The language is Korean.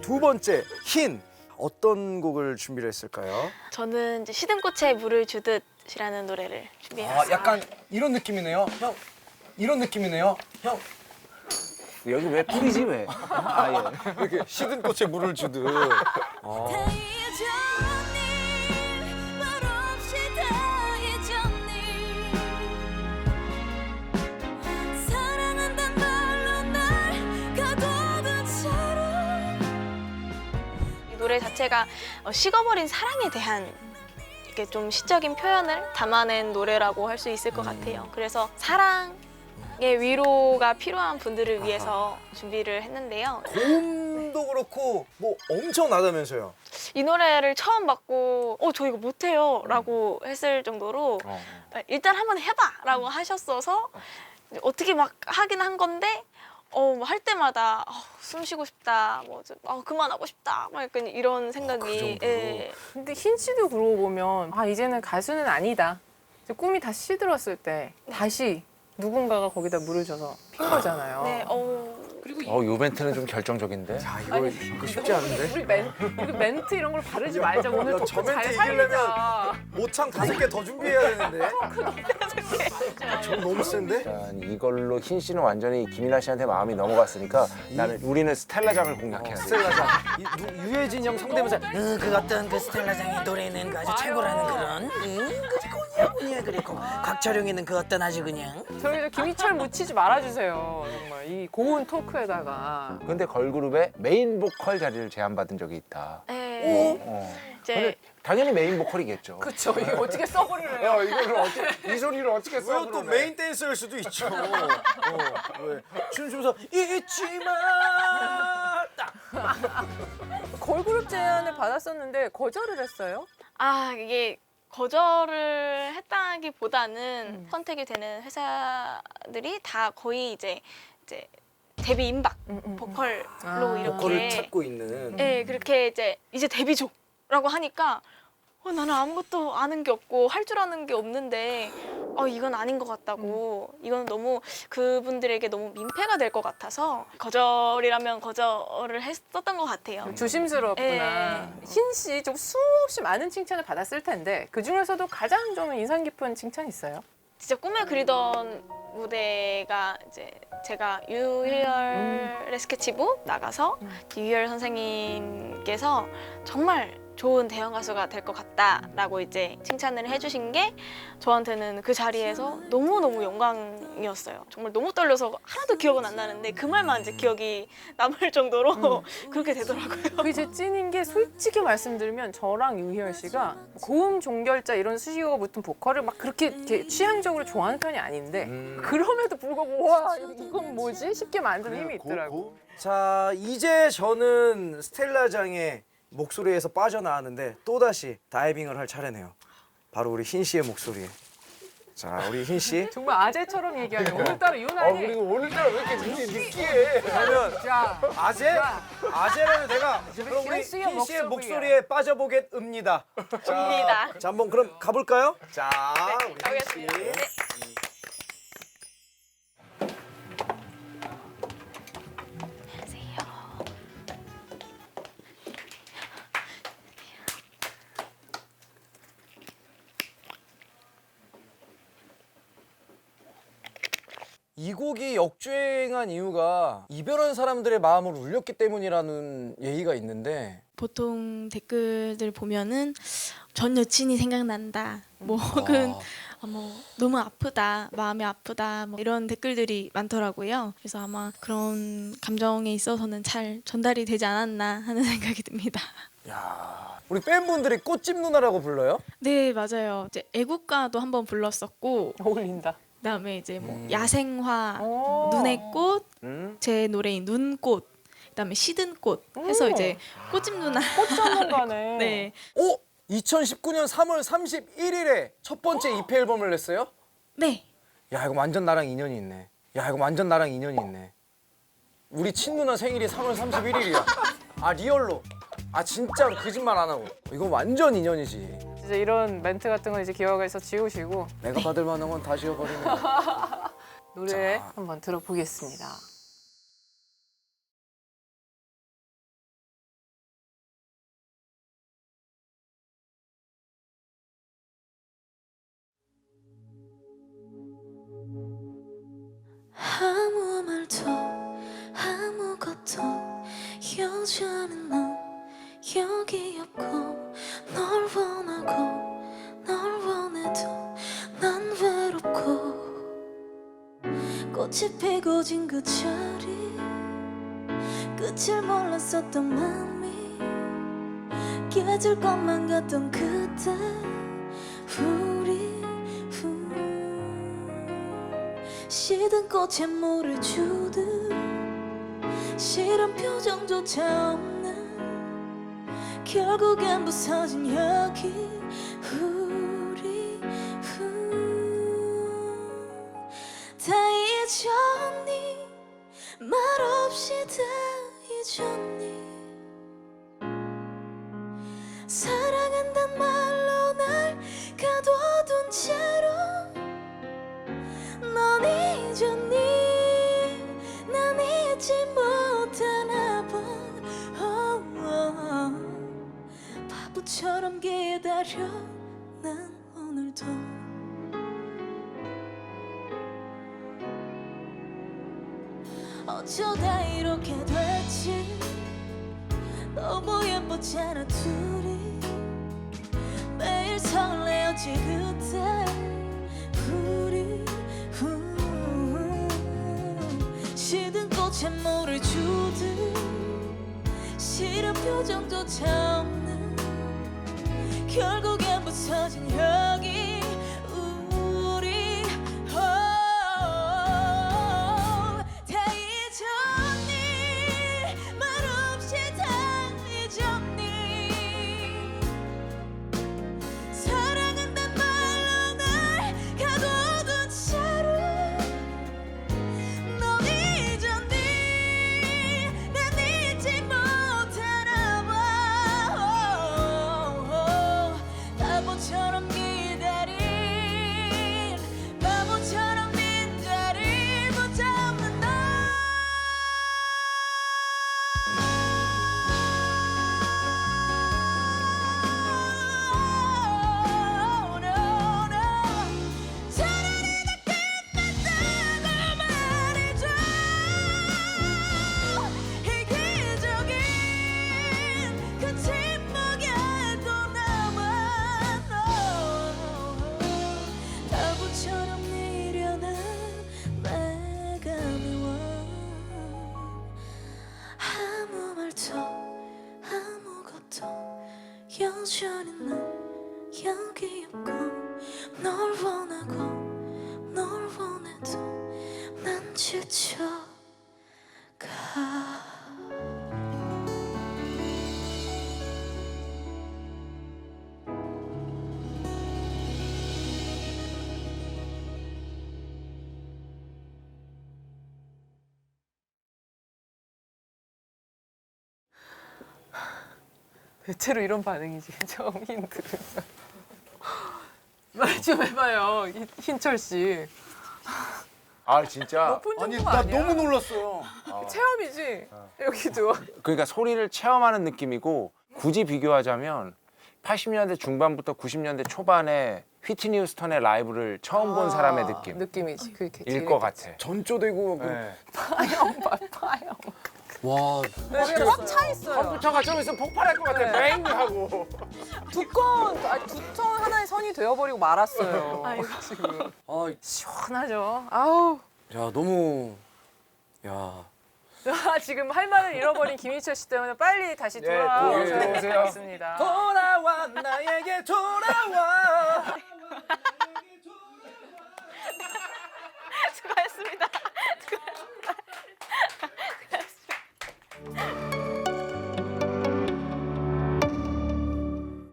두 번째 흰 어떤 곡을 준비를 했을까요? 저는 이제 시든 꽃에 물을 주듯이라는 노래를 준비해봤어요. 약간 이런 느낌이네요. 형, 이런 느낌이네요. 형, 여기 왜 풀이지 왜? 아 예. 이렇게 시든 꽃에 물을 주듯. 이 노래 자체가 식어버린 사랑에 대한 이렇게 좀 시적인 표현을 담아낸 노래라고 할 수 있을 것 같아요. 그래서 사랑의 위로가 필요한 분들을 위해서 준비를 했는데요. 고음도 그렇고 뭐 엄청나다면서요. 이 노래를 처음 받고 저 이거 못해요 라고 했을 정도로 일단 한번 해봐 라고 하셨어서 어떻게 막 하긴 한 건데 할 때마다 숨 쉬고 싶다, 그만하고 싶다, 막 약간 이런 생각이. 정도로? 예. 근데 흰 씨도 그러고 보면 이제는 가수는 아니다. 이제 꿈이 다시 시들었을 때 다시 누군가가 거기다 물을 줘서 핀 거잖아요. 네, 요 멘트는 좀 결정적인데. 이거 쉽지 않은데? 우리 멘트 이런 걸 바르지 말자. 오늘 야, 토크 저 멘트 잘 이기려면 살리자. 모창 5개 더 준비해야 되는데. 저 너무 센데? 일단 이걸로 흰 씨는 완전히 김이나 씨한테 마음이 넘어갔으니까 우리는 스텔라장을 공략해야 돼. 스텔라장. 유해진 형 성대모사. 그 어떤 그 스텔라장의 노래는 아주 최고라는 그런 그리고 뭐냐 그리고 곽철용이는 그 어떤 아주 그냥 저희 김희철 묻히지 말아주세요. 정말 이 고운 토크에다가. 근데 걸그룹의 메인 보컬 자리를 제안받은 적이 있다. 네. 이제 근데 당연히 메인 보컬이겠죠. 그쵸. 이거 어떻게 써버리래요? 이거를 어떻게 이 소리를 어떻게 써? 또 메인 댄서일 수도 있죠. 왜? 춤추면서 잊지마. 딱. 걸그룹 제안을 받았었는데 거절을 했어요? 이게 거절을 했다기보다는 선택이 되는 회사들이 다 거의 이제 데뷔 임박 보컬로 이렇게 보컬을 찾고 있는. 네, 그렇게 이제 데뷔 줘라고 하니까 나는 아무것도 아는 게 없고 할 줄 아는 게 없는데 이건 아닌 것 같다고 이건 너무 그분들에게 너무 민폐가 될 것 같아서 거절이라면 거절을 했었던 것 같아요. 조심스럽구나. 흰 씨 좀 수없이 많은 칭찬을 받았을 텐데 그 중에서도 가장 좀 인상 깊은 칭찬 있어요? 진짜 꿈에 그리던 무대가 이제 제가 유희열의 스케치북 나가서 유희열 선생님께서 정말 좋은 대형 가수가 될 것 같다라고 이제 칭찬을 해주신 게 저한테는 그 자리에서 너무너무 영광이었어요. 정말 너무 떨려서 하나도 기억은 안 나는데 그 말만 이제 기억이 남을 정도로 그렇게 되더라고요. 그게 제 찐인 게 솔직히 말씀드리면 저랑 유희열 씨가 고음 종결자 이런 수식어가 붙은 보컬을 막 그렇게 이렇게 취향적으로 좋아하는 편이 아닌데 그럼에도 불구하고 와 이건 뭐지? 쉽게 만드는 힘이 있더라고. 자, 이제 저는 스텔라장의 목소리에서 빠져나왔는데 또다시 다이빙을 할 차례네요. 바로 우리 흰 씨의 목소리에. 자, 우리 흰 씨. 정말 아재처럼 얘기하네. 오늘따라 유난히. 그리고 오늘따라 왜 이렇게 느끼해? 그러면 자, 아재라는 내가 그럼 우리 흰 씨의 흰 씨의 목소리에. 목소리에 빠져보겠습니다. 입니다. 자, 한번 그럼 가볼까요? 자, 우리 흰 씨. 가보겠습니다. 네. 이 곡이 역주행한 이유가 이별한 사람들의 마음을 울렸기 때문이라는 얘기가 있는데 보통 댓글들 보면은 전 여친이 생각난다. 혹은 너무 아프다, 마음이 아프다, 이런 댓글들이 많더라고요. 그래서 아마 그런 감정에 있어서는 잘 전달이 되지 않았나 하는 생각이 듭니다. 우리 팬분들이 꽃집 누나라고 불러요? 네, 맞아요. 이제 애국가도 한번 불렀었고, 어울린다. 그다음에 이제 야생화, 오. 눈의 꽃, 음? 제 노래인 눈꽃, 그다음에 시든 꽃 해서 이제 꽃집 누나. 꽃 전문가네. 네, 2019년 3월 31일에 첫 번째 EP 앨범을 냈어요? 네. 야, 이거 완전 나랑 인연이 있네. 우리 친누나 생일이 3월 31일이야. 리얼로. 진짜로 거짓말 안 하고. 이거 완전 인연이지. 진짜 이런 멘트 같은 거 이제 기억에서 지우시고 내가 받을 만한 건 다 지워버리네. 노래 한번 들어보겠습니다. 여전히 난 여기 없고 널 원하고 널 원해도 난 외롭고 꽃이 피고 진 그 자리 끝을 몰랐었던 맘이 깨질 것만 같던 그때 우리 시든 꽃에 물을 주듯 싫은 표정조차 없는 결국엔 부서진 여기 우리 다 잊었니 말없이 다 잊었니 사랑한단 말로 날 가둬둔 채로 넌 잊었니 난 잊지 못하나 봐 바보처럼 기다려 난 오늘도 어쩌다 이렇게 됐지 너무 예뻤잖아 둘이 매일 설레었지 그때 우리 시든 꽃에 물을 주듯 싫은 표정조차 없는 결국엔 부서진 여기 우리 다 잊었니 말없이 다 잊었니 사랑한단 말로 날 가둬둔 채로 넌 잊었니 난 잊지 못하나 봐 바보처럼 기다린 바보처럼 빈자리 붙잡는 너 차라리 다 끝났다고 말해줘 이기적인 그 침묵에 또 남아 바보처럼 미련한 내가 미워 아무 말도 아무것도 여전히 난 여기 없고 널 원하고 널 원해도 난 지쳐가 대체로 이런 반응이지 처음 힌트를 말 좀 해봐요 흰철 씨 아 진짜. 높은 아니 정도가 나 아니야 너무 놀랐어요. 체험이지 여기도 그러니까 소리를 체험하는 느낌이고 굳이 비교하자면 80년대 중반부터 90년대 초반에 휘트니 휴스턴의 라이브를 처음 본 사람의 느낌. 느낌이지 그게 일 것 같아. 전조되고 네. 파형 와 꽉 차 있어요 컴퓨터가 좀 있으면 폭발할 것 같아. 뱅 하고. 두꺼운 하나의 선이 되어버리고 말았어요 아이고. 지금 아, 시원하죠 아우 야 너무 야 지금 할 말을 잃어버린 김희철 씨 때문에 빨리 다시 네, 돌아오셔야 돌아오세요. 되겠습니다 돌아와 나에게 돌아와